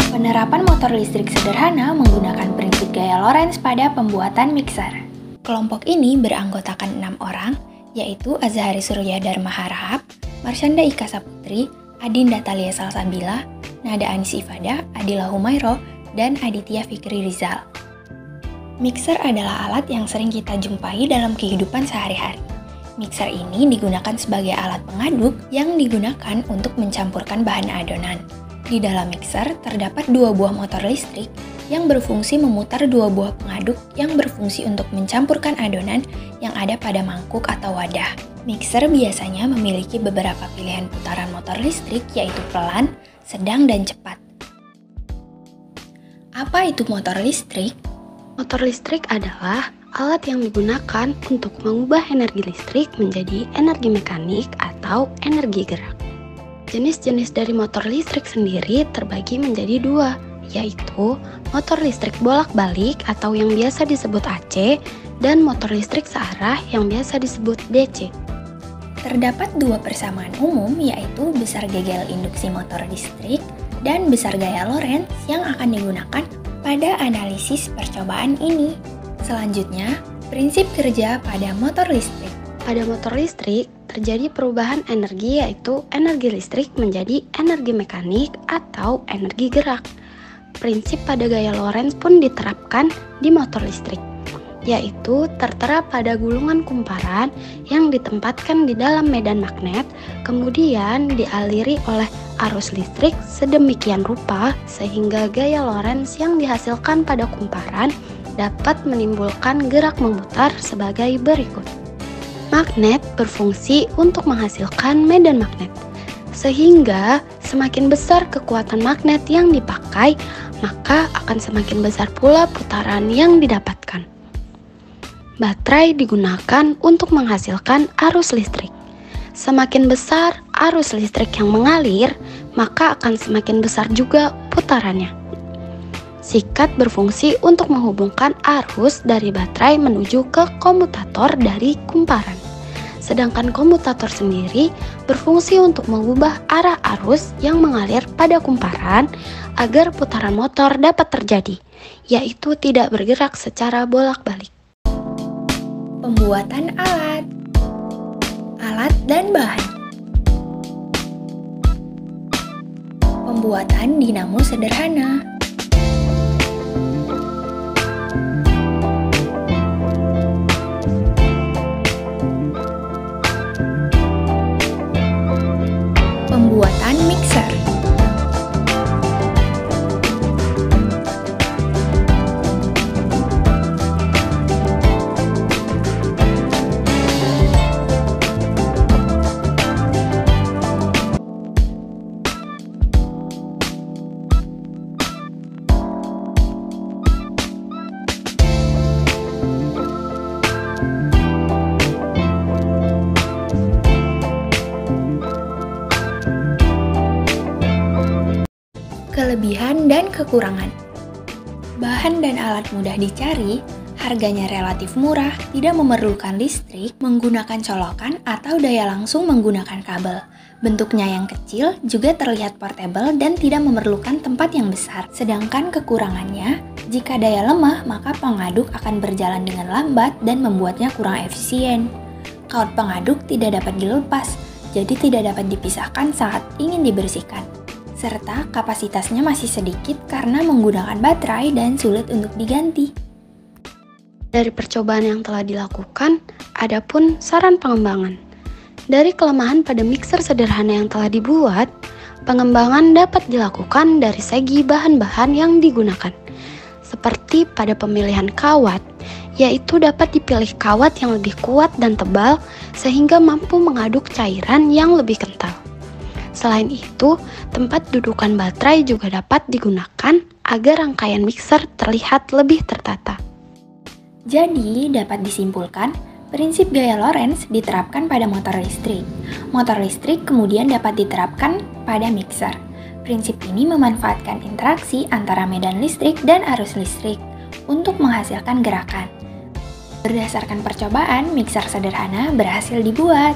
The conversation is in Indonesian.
Penerapan motor listrik sederhana menggunakan prinsip gaya Lorentz pada pembuatan mixer. Kelompok ini beranggotakan 6 orang, yaitu Azhari Surya Dharma Harahap, Marsyanda Ika Saputri, Adinda Thalia Salsabila, Nada Anis Ifada, Adila Humairo, dan Aditya Fikri Rizal. Mixer adalah alat yang sering kita jumpai dalam kehidupan sehari-hari. Mixer ini digunakan sebagai alat pengaduk yang digunakan untuk mencampurkan bahan adonan. Di dalam mixer terdapat 2 buah motor listrik yang berfungsi memutar 2 buah pengaduk yang berfungsi untuk mencampurkan adonan yang ada pada mangkuk atau wadah. Mixer biasanya memiliki beberapa pilihan putaran motor listrik, yaitu pelan, sedang, dan cepat. Apa itu motor listrik? Motor listrik adalah alat yang digunakan untuk mengubah energi listrik menjadi energi mekanik atau energi gerak. Jenis-jenis dari motor listrik sendiri terbagi menjadi 2, yaitu motor listrik bolak-balik atau yang biasa disebut AC dan motor listrik searah yang biasa disebut DC. Terdapat 2 persamaan umum, yaitu besar gegel induksi motor listrik dan besar gaya Lorentz yang akan digunakan pada analisis percobaan ini. Selanjutnya, prinsip kerja pada motor listrik. Pada motor listrik, terjadi perubahan energi, yaitu energi listrik menjadi energi mekanik atau energi gerak. Prinsip pada gaya Lorentz pun diterapkan di motor listrik, yaitu tertera pada gulungan kumparan yang ditempatkan di dalam medan magnet, kemudian dialiri oleh arus listrik sedemikian rupa sehingga gaya Lorentz yang dihasilkan pada kumparan dapat menimbulkan gerak memutar sebagai berikut. Magnet berfungsi untuk menghasilkan medan magnet, sehingga semakin besar kekuatan magnet yang dipakai, maka akan semakin besar pula putaran yang didapatkan. Baterai digunakan untuk menghasilkan arus listrik. Semakin besar arus listrik yang mengalir, maka akan semakin besar juga putarannya. Sikat berfungsi untuk menghubungkan arus dari baterai menuju ke komutator dari kumparan. Sedangkan komutator sendiri berfungsi untuk mengubah arah arus yang mengalir pada kumparan agar putaran motor dapat terjadi, yaitu tidak bergerak secara bolak-balik. Pembuatan alat dan bahan. Pembuatan dinamo sederhana. Pembuatan mixer. Kelebihan dan kekurangan. Bahan dan alat mudah dicari, harganya relatif murah, tidak memerlukan listrik, menggunakan colokan atau daya langsung menggunakan kabel. Bentuknya yang kecil juga terlihat portable dan tidak memerlukan tempat yang besar. Sedangkan kekurangannya, jika daya lemah maka pengaduk akan berjalan dengan lambat dan membuatnya kurang efisien. Kaut pengaduk tidak dapat dilepas, jadi tidak dapat dipisahkan saat ingin dibersihkan. Serta kapasitasnya masih sedikit karena menggunakan baterai dan sulit untuk diganti. Dari percobaan yang telah dilakukan, ada pun saran pengembangan. Dari kelemahan pada mixer sederhana yang telah dibuat, pengembangan dapat dilakukan dari segi bahan-bahan yang digunakan. Seperti pada pemilihan kawat, yaitu dapat dipilih kawat yang lebih kuat dan tebal sehingga mampu mengaduk cairan yang lebih kental. Selain itu, tempat dudukan baterai juga dapat digunakan agar rangkaian mixer terlihat lebih tertata. Jadi, dapat disimpulkan, prinsip gaya Lorentz diterapkan pada motor listrik. Motor listrik kemudian dapat diterapkan pada mixer. Prinsip ini memanfaatkan interaksi antara medan listrik dan arus listrik untuk menghasilkan gerakan. Berdasarkan percobaan, mixer sederhana berhasil dibuat.